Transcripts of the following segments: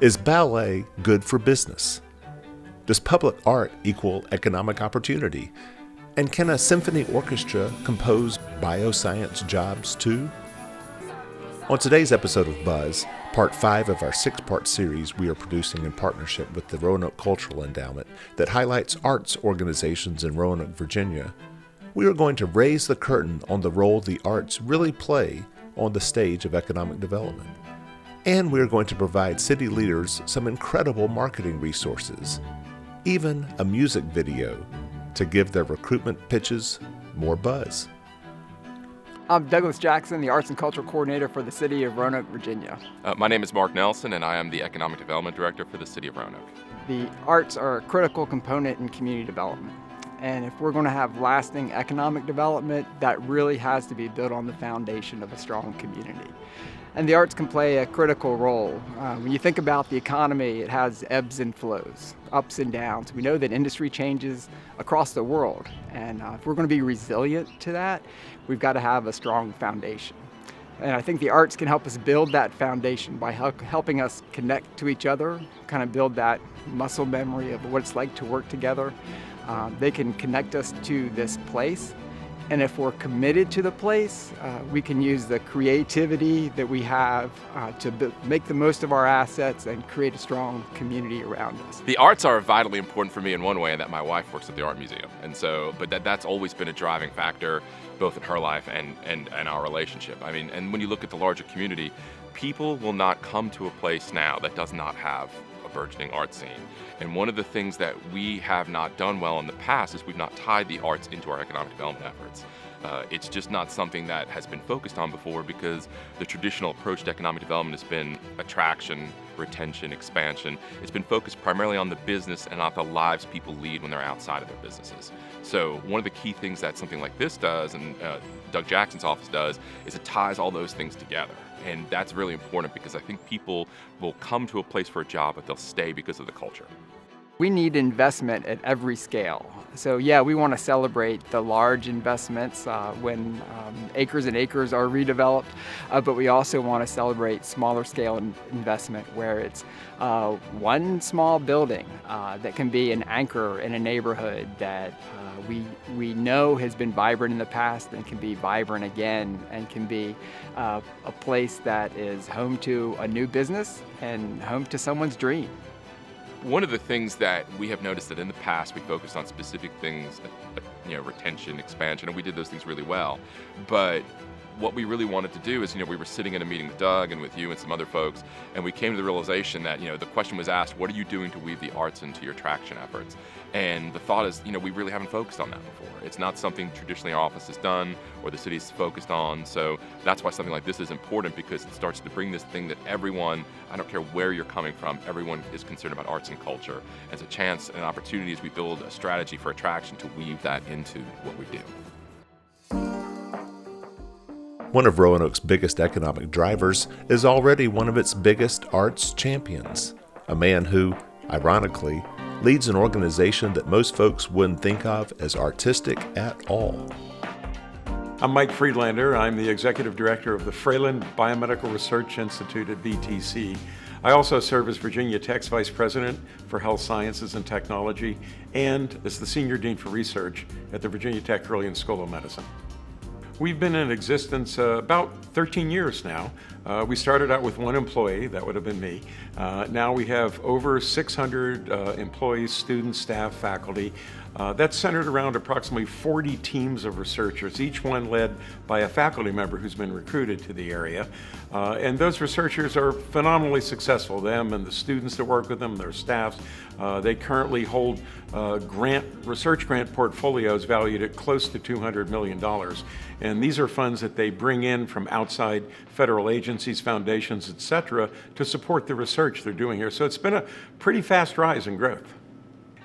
Is ballet good for business? Does public art equal economic opportunity? And can a symphony orchestra compose bioscience jobs too? On today's episode of Buzz, part 5 of our 6-part series we are producing in partnership with the Roanoke Cultural Endowment that highlights arts organizations in Roanoke, Virginia, we are going to raise the curtain on the role the arts really play on the stage of economic development. And we are going to provide city leaders some incredible marketing resources, even a music video to give their recruitment pitches more buzz. I'm Douglas Jackson, the Arts and Culture Coordinator for the City of Roanoke, Virginia. My name is Mark Nelson, and I am the Economic Development Director for the City of Roanoke. The arts are a critical component in community development. And if we're going to have lasting economic development, that really has to be built on the foundation of a strong community. And the arts can play a critical role. When you think about the economy, it has ebbs and flows, ups and downs. We know that industry changes across the world. And if we're going to be resilient to that, we've got to have a strong foundation. And I think the arts can help us build that foundation by helping us connect to each other, kind of build that muscle memory of what it's like to work together. They can connect us to this place. And if we're committed to the place, we can use the creativity that we have to make the most of our assets and create a strong community around us. The arts are vitally important for me in one way, in that my wife works at the Art Museum. And so, but that's always been a driving factor, both in her life and our relationship. I mean, and when you look at the larger community, people will not come to a place now that does not have a burgeoning art scene. And one of the things that we have not done well in the past is we've not tied the arts into our economic development efforts. It's just not something that has been focused on before, because the traditional approach to economic development has been attraction, retention, expansion. It's been focused primarily on the business and not the lives people lead when they're outside of their businesses. So one of the key things that something like this does, and Doug Jackson's office does, is it ties all those things together. And that's really important, because I think people will come to a place for a job, but they'll stay because of the culture. We need investment at every scale. So yeah, we want to celebrate the large investments when acres and acres are redeveloped, but we also want to celebrate smaller scale investment where it's one small building that can be an anchor in a neighborhood that we know has been vibrant in the past and can be vibrant again, and can be a place that is home to a new business and home to someone's dream. One of the things that we have noticed that in the past we focused on specific things, retention, expansion, and we did those things really well. But what we really wanted to do is, we were sitting in a meeting with Doug and with you and some other folks, and we came to the realization that, the question was asked, what are you doing to weave the arts into your traction efforts? And the thought is, we really haven't focused on that before. It's not something traditionally our office has done or the city's focused on. So that's why something like this is important, because it starts to bring this thing that everyone, I don't care where you're coming from, everyone is concerned about arts and culture as a chance and an opportunity as we build a strategy for attraction to weave that into what we do. One of Roanoke's biggest economic drivers is already one of its biggest arts champions, a man who, ironically, leads an organization that most folks wouldn't think of as artistic at all. I'm Mike Friedlander. I'm the Executive Director of the Fralin Biomedical Research Institute at VTC. I also serve as Virginia Tech's Vice President for Health Sciences and Technology, and as the Senior Dean for Research at the Virginia Tech Carilion School of Medicine. We've been in existence about 13 years now. We started out with one employee, that would have been me. Now we have over 600 employees, students, staff, faculty. That's centered around approximately 40 teams of researchers, each one led by a faculty member who's been recruited to the area. And those researchers are phenomenally successful, them and the students that work with them, their staffs. They currently hold research grant portfolios valued at close to $200 million. And these are funds that they bring in from outside federal agencies, foundations, et cetera, to support the research they're doing here. So it's been a pretty fast rise in growth.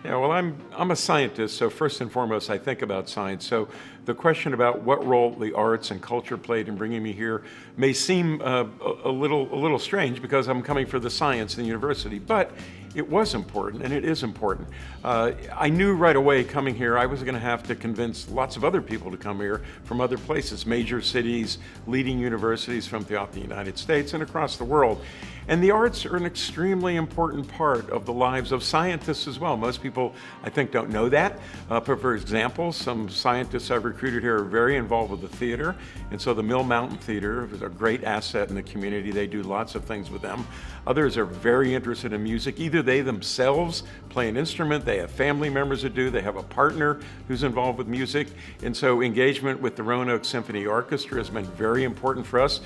Yeah, well, I'm a scientist, so first and foremost, I think about science. So the question about what role the arts and culture played in bringing me here may seem a little strange, because I'm coming for the science in the university, but it was important, and it is important. I knew right away coming here I was going to have to convince lots of other people to come here from other places, major cities, leading universities from throughout the United States and across the world. And the arts are an extremely important part of the lives of scientists as well. Most people, I think, don't know that. But for example, some scientists I've recruited here are very involved with the theater. And so the Mill Mountain Theater is a great asset in the community. They do lots of things with them. Others are very interested in music. Either they themselves play an instrument, they have family members that do, they have a partner who's involved with music. And so engagement with the Roanoke Symphony Orchestra has been very important for us.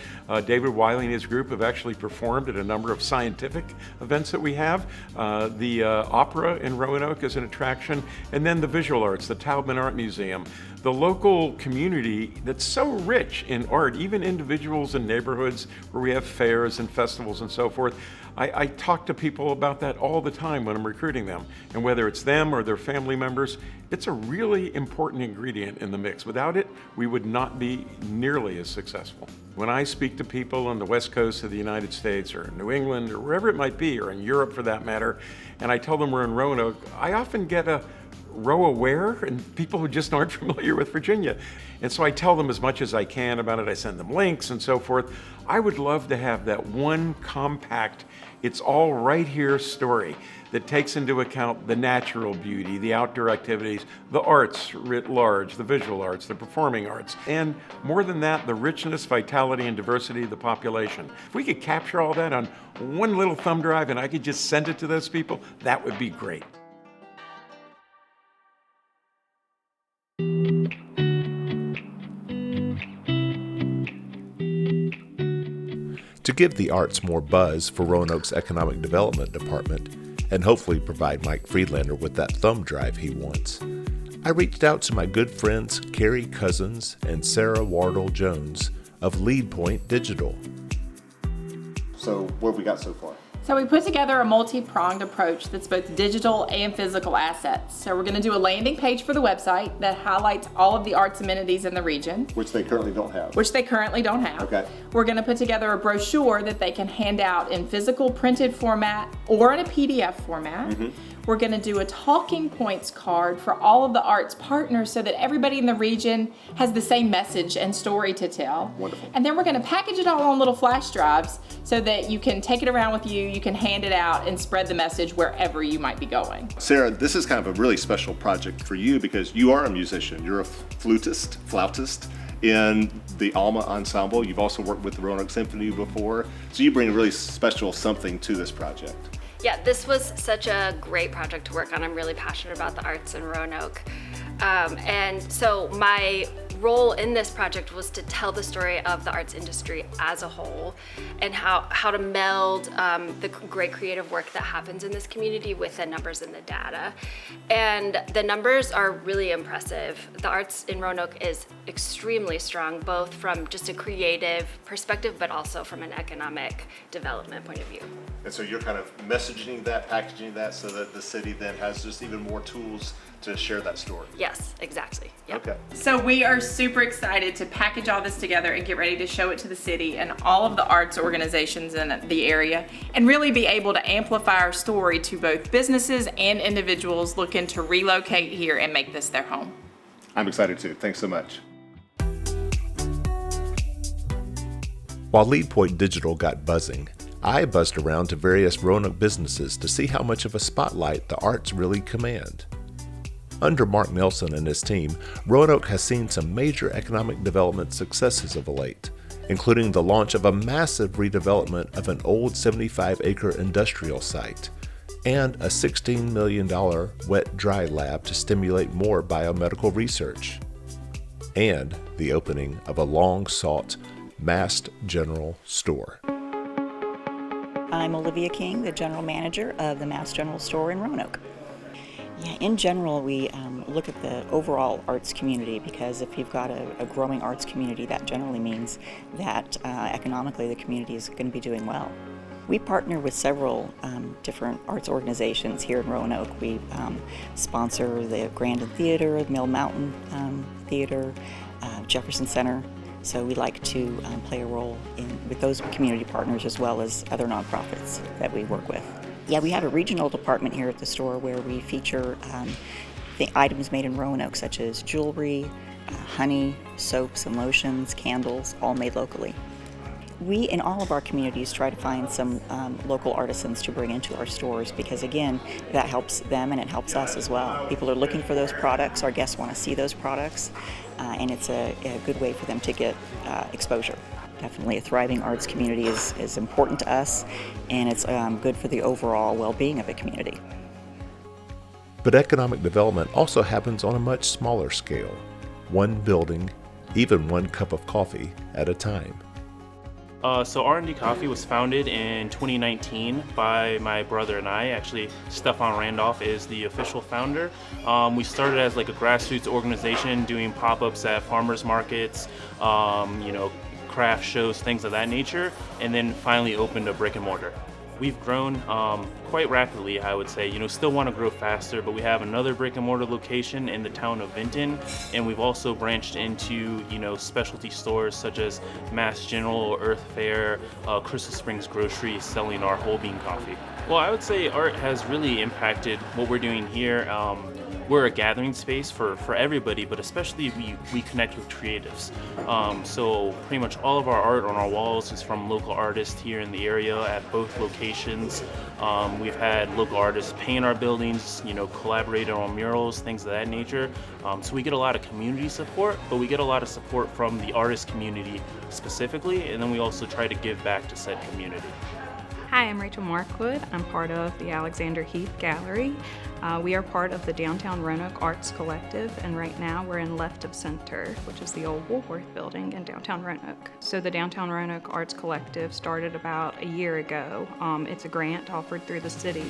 David Wiley and his group have actually performed at a number of scientific events that we have. The opera in Roanoke is an attraction, and then the visual arts, the Taubman Art Museum. The local community that's so rich in art, even individuals in neighborhoods where we have fairs and festivals and so forth. I talk to people about that all the time when I'm recruiting them. And whether it's them or their family members, it's a really important ingredient in the mix. Without it, we would not be nearly as successful. When I speak to people on the West Coast of the United States or New England or wherever it might be, or in Europe for that matter, and I tell them we're in Roanoke, I often get a ROA where, and people who just aren't familiar with Virginia. And so I tell them as much as I can about it. I send them links and so forth. I would love to have that one compact, it's all right here story that takes into account the natural beauty, the outdoor activities, the arts writ large, the visual arts, the performing arts, and more than that, the richness, vitality, and diversity of the population. If we could capture all that on one little thumb drive and I could just send it to those people, that would be great. To give the arts more buzz for Roanoke's Economic Development Department, and hopefully provide Mike Friedlander with that thumb drive he wants, I reached out to my good friends Carrie Cousins and Sarah Wardle Jones of LeadPoint Digital. So what have we got so far? So we put together a multi-pronged approach that's both digital and physical assets. So we're going to do a landing page for the website that highlights all of the arts amenities in the region. Which they currently don't have. Okay. We're going to put together a brochure that they can hand out in physical printed format or in a PDF format. Mm-hmm. We're going to do a talking points card for all of the arts partners so that everybody in the region has the same message and story to tell. Wonderful. And then we're going to package it all on little flash drives so that you can take it around with you, you can hand it out and spread the message wherever you might be going. Sarah, this is kind of a really special project for you because you are a musician. You're a flautist in the Alma Ensemble. You've also worked with the Roanoke Symphony before. So you bring a really special something to this project. Yeah, this was such a great project to work on. I'm really passionate about the arts in Roanoke. And so my role in this project was to tell the story of the arts industry as a whole and how to meld the great creative work that happens in this community with the numbers and the data. And the numbers are really impressive. The arts in Roanoke is extremely strong, both from just a creative perspective, but also from an economic development point of view. And so you're kind of messaging that, packaging that so that the city then has just even more tools to share that story. Yes, exactly. Yep. Okay. So we are super excited to package all this together and get ready to show it to the city and all of the arts organizations in the area and really be able to amplify our story to both businesses and individuals looking to relocate here and make this their home. I'm excited too. Thanks so much. While LeadPoint Digital got buzzing, I buzzed around to various Roanoke businesses to see how much of a spotlight the arts really command. Under Mark Nelson and his team, Roanoke has seen some major economic development successes of late, including the launch of a massive redevelopment of an old 75-acre industrial site, and a $16 million wet-dry lab to stimulate more biomedical research, and the opening of a long-sought massed general store. I'm Olivia King, the general manager of the Mass General Store in Roanoke. Yeah, in general, we look at the overall arts community because if you've got a growing arts community, that generally means that economically the community is going to be doing well. We partner with several different arts organizations here in Roanoke. We sponsor the Grandin Theater, Mill Mountain Theater, Jefferson Center. So we like to play a role with those community partners as well as other nonprofits that we work with. Yeah, we have a regional department here at the store where we feature the items made in Roanoke, such as jewelry, honey, soaps and lotions, candles, all made locally. We, in all of our communities, try to find some local artisans to bring into our stores because, again, that helps them and it helps us as well. People are looking for those products. Our guests want to see those products, and it's a good way for them to get exposure. Definitely a thriving arts community is important to us, and it's good for the overall well-being of a community. But economic development also happens on a much smaller scale, one building, even one cup of coffee at a time. So R&D Coffee was founded in 2019 by my brother and I. Actually, Stefan Randolph is the official founder. We started as like a grassroots organization doing pop-ups at farmers markets, craft shows, things of that nature, and then finally opened a brick and mortar. We've grown quite rapidly, I would say. Still want to grow faster, but we have another brick and mortar location in the town of Vinton, and we've also branched into, specialty stores such as Mass General, Earth Fare, Crystal Springs Grocery, selling our whole bean coffee. Well, I would say art has really impacted what we're doing here. We're a gathering space for everybody, but especially we connect with creatives. So pretty much all of our art on our walls is from local artists here in the area at both locations. We've had local artists paint our buildings, collaborate on murals, things of that nature. So we get a lot of community support, but we get a lot of support from the artist community specifically, and then we also try to give back to said community. Hi, I'm Rachel Markwood. I'm part of the Alexander Heath Gallery. We are part of the Downtown Roanoke Arts Collective, and right now we're in Left of Center, which is the old Woolworth building in downtown Roanoke. So the Downtown Roanoke Arts Collective started about a year ago. It's a grant offered through the city,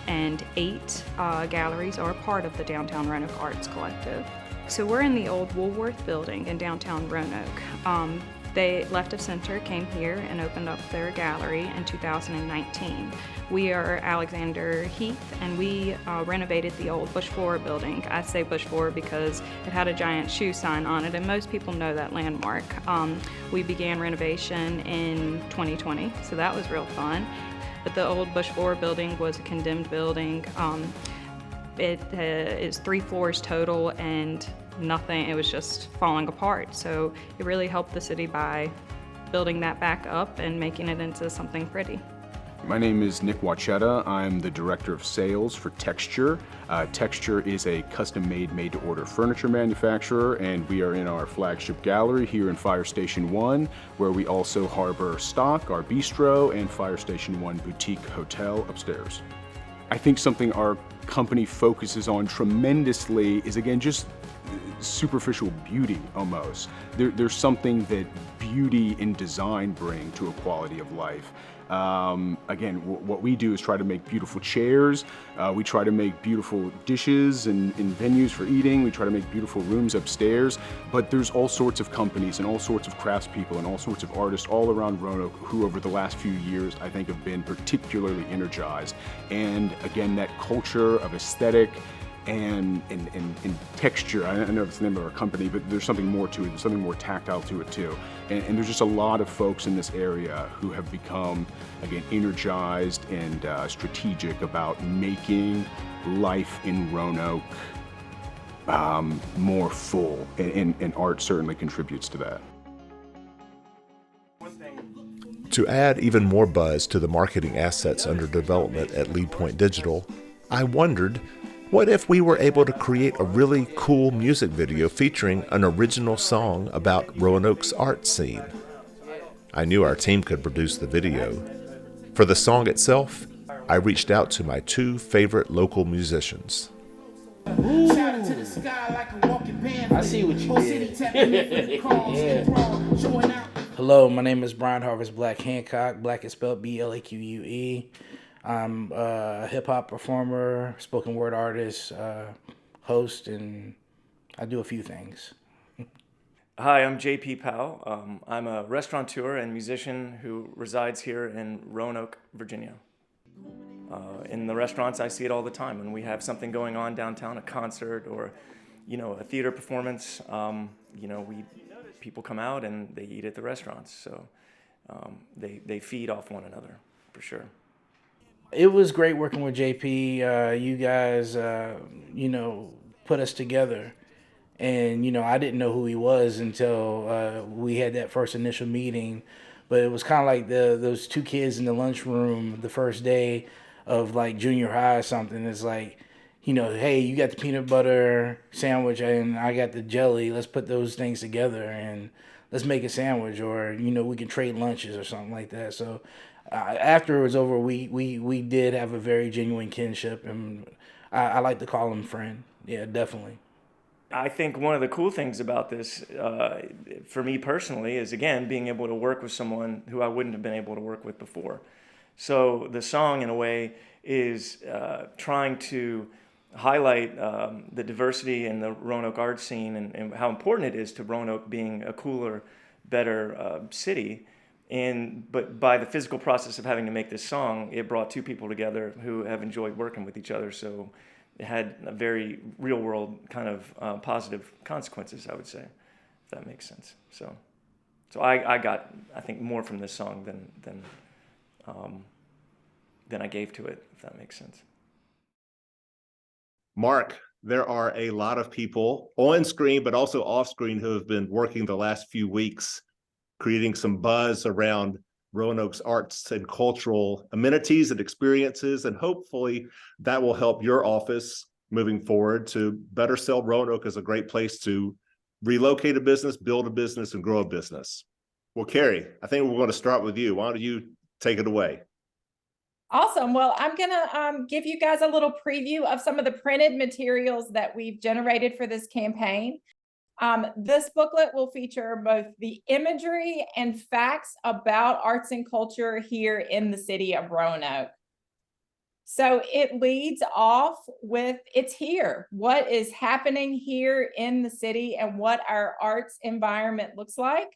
and 8 galleries are part of the Downtown Roanoke Arts Collective. So we're in the old Woolworth building in downtown Roanoke. They Left of Center came here and opened up their gallery in 2019. We are Alexander Heath, and we renovated the old Bush Floor building. I say Bush Floor because it had a giant shoe sign on it, and most people know that landmark. We began renovation in 2020, so that was real fun. But the old Bush Floor building was a condemned building. It is 3 floors total, and nothing, it was just falling apart. So it really helped the city by building that back up and making it into something pretty. My name is Nick Wachetta. I'm the Director of Sales for Texture. Texture is a custom-made, made-to-order furniture manufacturer, and we are in our flagship gallery here in Fire Station 1, where we also harbor Stock, our bistro, and Fire Station 1 boutique hotel upstairs. I think something our company focuses on tremendously is, again, just superficial beauty almost. There's something that beauty and design bring to a quality of life. Again, what we do is try to make beautiful chairs. We try to make beautiful dishes and venues for eating. We try to make beautiful rooms upstairs. But there's all sorts of companies and all sorts of craftspeople and all sorts of artists all around Roanoke who over the last few years I think have been particularly energized. And again, that culture of aesthetic and texture. I know it's the name of our company, but there's something more to it. There's something more tactile to it too. And there's just a lot of folks in this area who have become, again, energized and strategic about making life in Roanoke more full. And art certainly contributes to that. To add even more buzz to the marketing assets under development at LeadPoint Digital, I wondered, what if we were able to create a really cool music video featuring an original song about Roanoke's art scene? I knew our team could produce the video. For the song itself, I reached out to my 2 favorite local musicians. I see what you did. Hello, my name is Bryan Blaque Hancock. Blaque is spelled Blaque. I'm a hip-hop performer, spoken word artist, host, and I do a few things. Hi, I'm J.P. Powell. I'm a restaurateur and musician who resides here in Roanoke, Virginia. In the restaurants, I see it all the time. When we have something going on downtown, a concert or, a theater performance, people come out and they eat at the restaurants. So they feed off one another, for sure. It was great working with JP. You guys, put us together. And, I didn't know who he was until we had that first initial meeting. But it was kind of like those two kids in the lunchroom the first day of like junior high or something. It's like, hey, you got the peanut butter sandwich and I got the jelly. Let's put those things together and let's make a sandwich, or, we can trade lunches or something like that. So after it was over, we did have a very genuine kinship, and I like to call him friend. Yeah, definitely. I think one of the cool things about this, for me personally, is again being able to work with someone who I wouldn't have been able to work with before. So the song, in a way, is trying to highlight the diversity in the Roanoke art scene and how important it is to Roanoke being a cooler, better city. But by the physical process of having to make this song, it brought two people together who have enjoyed working with each other. So it had a very real world kind of positive consequences, I would say, if that makes sense. So I got, I think, more from this song than I gave to it, if that makes sense. Mark, there are a lot of people on screen, but also off screen, who have been working the last few weeks, creating some buzz around Roanoke's arts and cultural amenities and experiences. And hopefully that will help your office moving forward to better sell Roanoke as a great place to relocate a business, build a business, and grow a business. Well, Carrie, I think we're going to start with you. Why don't you take it away? Awesome. Well, I'm going to give you guys a little preview of some of the printed materials that we've generated for this campaign. This booklet will feature both the imagery and facts about arts and culture here in the city of Roanoke. So it leads off with it's here, what is happening here in the city and what our arts environment looks like.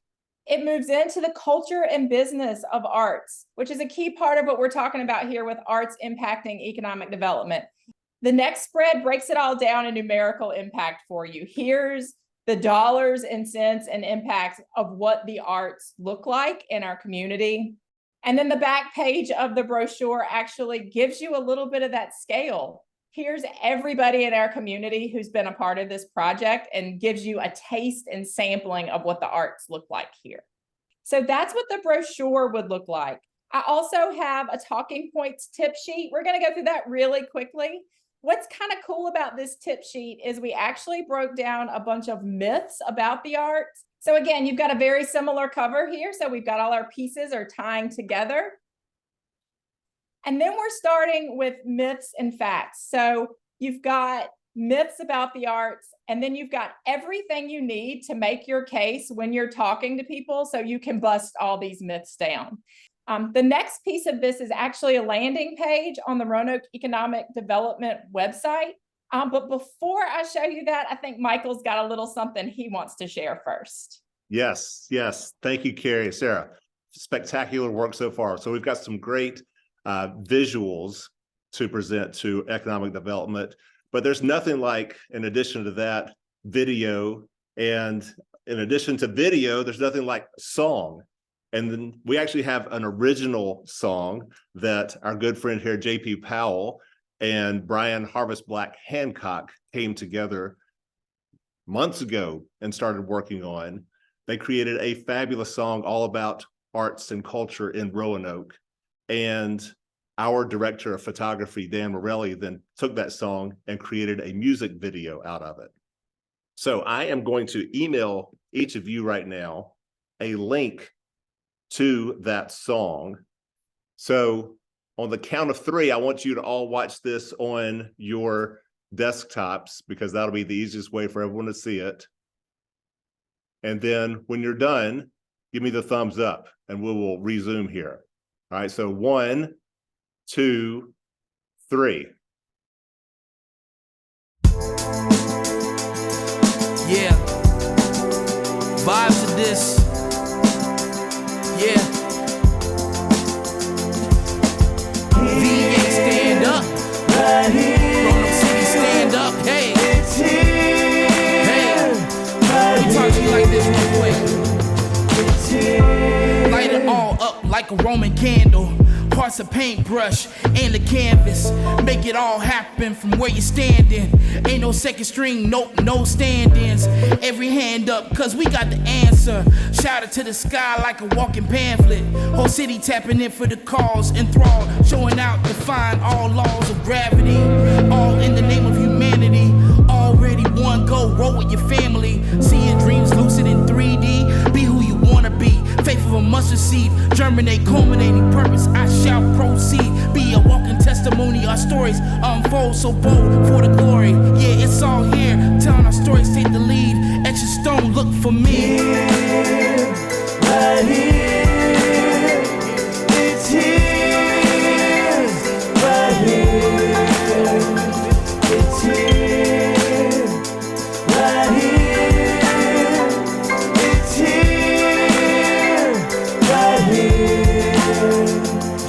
It moves into the culture and business of arts, which is a key part of what we're talking about here with arts impacting economic development. The next spread breaks it all down in numerical impact for you. Here's the dollars and cents and impacts of what the arts look like in our community. And then the back page of the brochure actually gives you a little bit of that scale. Here's everybody in our community who's been a part of this project and gives you a taste and sampling of what the arts look like here. So that's what the brochure would look like. I also have a talking points tip sheet. We're going to go through that really quickly. What's kind of cool about this tip sheet is we actually broke down a bunch of myths about the arts. So again, you've got a very similar cover here. So we've got all our pieces are tying together. And then we're starting with myths and facts. So you've got myths about the arts, and then you've got everything you need to make your case when you're talking to people so you can bust all these myths down. The next piece of this is actually a landing page on the Roanoke Economic Development website. But before I show you that, I think Michael's got a little something he wants to share first. Yes. Thank you, Carrie. Sarah, spectacular work so far. So we've got some great visuals to present to economic development, but there's nothing like, in addition to that, video. And in addition to video, there's nothing like song. And then we actually have an original song that our good friend here, J.P. Powell and Bryan Blaque Hancock came together months ago and started working on. They created a fabulous song all about arts and culture in Roanoke. And our director of photography, Dan Morelli, then took that song and created a music video out of it. So I am going to email each of you right now a link to that song. So on the count of 3, I want you to all watch this on your desktops, because that'll be the easiest way for everyone to see it. And then when you're done, give me the thumbs up and we will resume here. All right, so 1, 2, 3. Yeah, vibes to this. Yeah. VA stand up. Right here. Roanoke City stand up. Hey. It's here. Hey. Right here. Talk to you like this real quick. It's here. Light it all up like a Roman candle. Heart's a paintbrush and a canvas. Make it all happen from where you're standing. Ain't no second string, nope, no stand-ins. Every hand up, cause we got the answer. Shout it to the sky like a walking pamphlet. Whole city tapping in for the cause, enthralled, showing out, defying all laws of gravity. All in the name of humanity. Already one go, roll with your family. See your dreams lucid in 3D. Be who you wanna be. Faith of a mustard seed, germinate, culminating purpose. I shall proceed. Be a walking testimony. Our stories unfold so bold for the glory. Yeah, it's all here. Telling our stories, take the lead. Etch a stone, look for me. Here, right here. It's here, right here. It's here, right here. It's here, right here.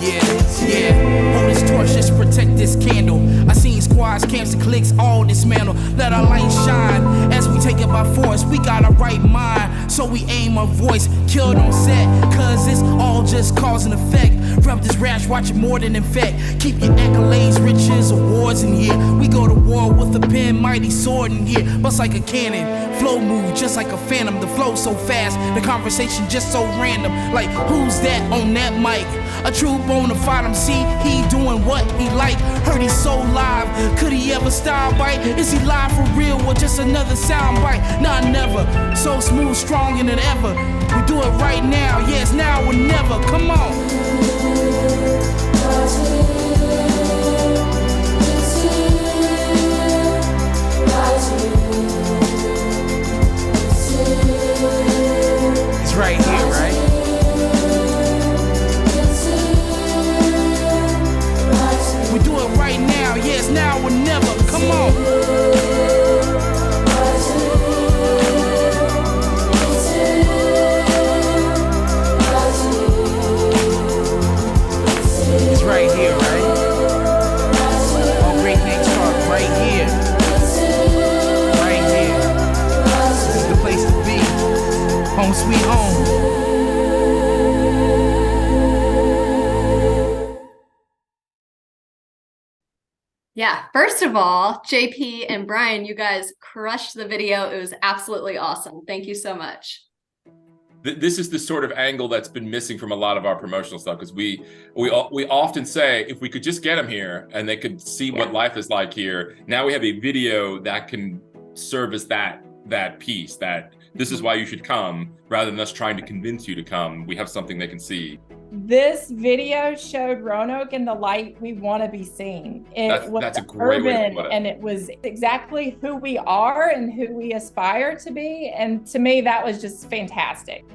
Yeah. Hold this torch, just protect this candle. I seen squads, camps, and cliques all dismantle. Let our light shine as we take it by force. We got a right mind, so we aim our voice. Killed on set, cause it's all just cause and effect. Rub this rash, watch it more than infect. Keep your accolades, riches, awards in here. We go to war with a pen, mighty sword in here. Bust like a cannon, flow move just like a phantom. The flow so fast, the conversation just so random. Like, who's that on that mic? A true bona fide MC, he doing what he like. Heard he's so live, could he ever style bite? Is he live for real or just another sound bite? Nah, never, so smooth, stronger than ever. We do it right now, yeah, it's now or never, come on. It's right here, right? We do it right now, yeah, it's now or never, come on. It's right here, right? All great things start right here. Right here. This is the place to be. Home sweet home. Yeah, first of all, JP and Bryan, you guys crushed the video. It was absolutely awesome. Thank you so much. This is the sort of angle that's been missing from a lot of our promotional stuff, because we often say, if we could just get them here and they could see what life is like here. Now we have a video that can serve as that piece, that this is why you should come, rather than us trying to convince you to come. We have something they can see. This video showed Roanoke in the light we want to be seen. That's a great way to put it. And it was exactly who we are and who we aspire to be. And to me, that was just fantastic.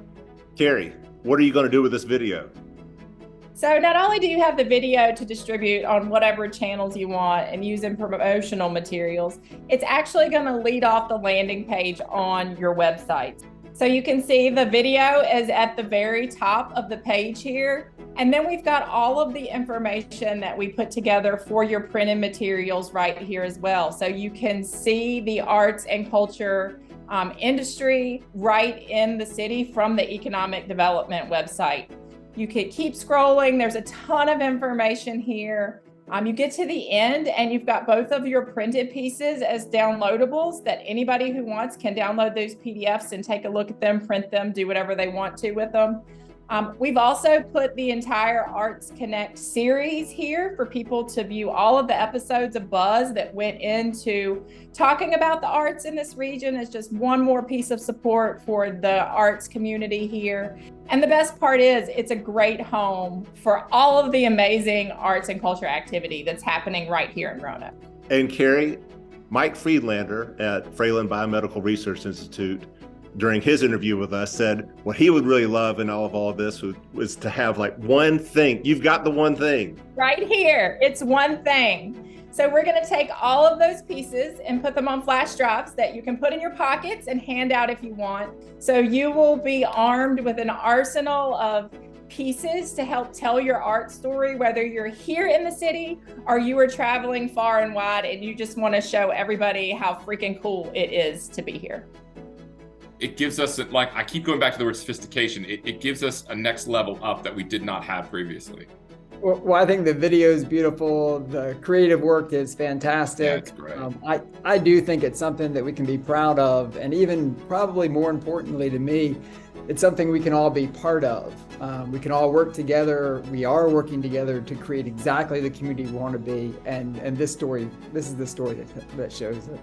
Carrie, what are you going to do with this video? So not only do you have the video to distribute on whatever channels you want and use in promotional materials, it's actually going to lead off the landing page on your website. So you can see the video is at the very top of the page here. And then we've got all of the information that we put together for your printed materials right here as well. So you can see the arts and culture industry right in the city from the economic development website. You could keep scrolling. There's a ton of information here. You get to the end and you've got both of your printed pieces as downloadables that anybody who wants can download those PDFs and take a look at them, print them, do whatever they want to with them. We've also put the entire Arts Connect series here for people to view all of the episodes of Buzz that went into talking about the arts in this region. As just one more piece of support for the arts community here. And the best part is it's a great home for all of the amazing arts and culture activity that's happening right here in Roanoke. And Carrie, Mike Friedlander at Fralin Biomedical Research Institute, during his interview with us, said what he would really love in all of this was to have like one thing. You've got the one thing. Right here, it's one thing. So we're gonna take all of those pieces and put them on flash drives that you can put in your pockets and hand out if you want. So you will be armed with an arsenal of pieces to help tell your art story, whether you're here in the city or you are traveling far and wide and you just wanna show everybody how freaking cool it is to be here. It gives us, like, I keep going back to the word sophistication. It gives us a next level up that we did not have previously. Well, I think the video is beautiful. The creative work is fantastic. Yeah, it's great. I do think it's something that we can be proud of. And even probably more importantly to me, it's something we can all be part of. We can all work together. We are working together to create exactly the community we want to be. And this is the story that shows it.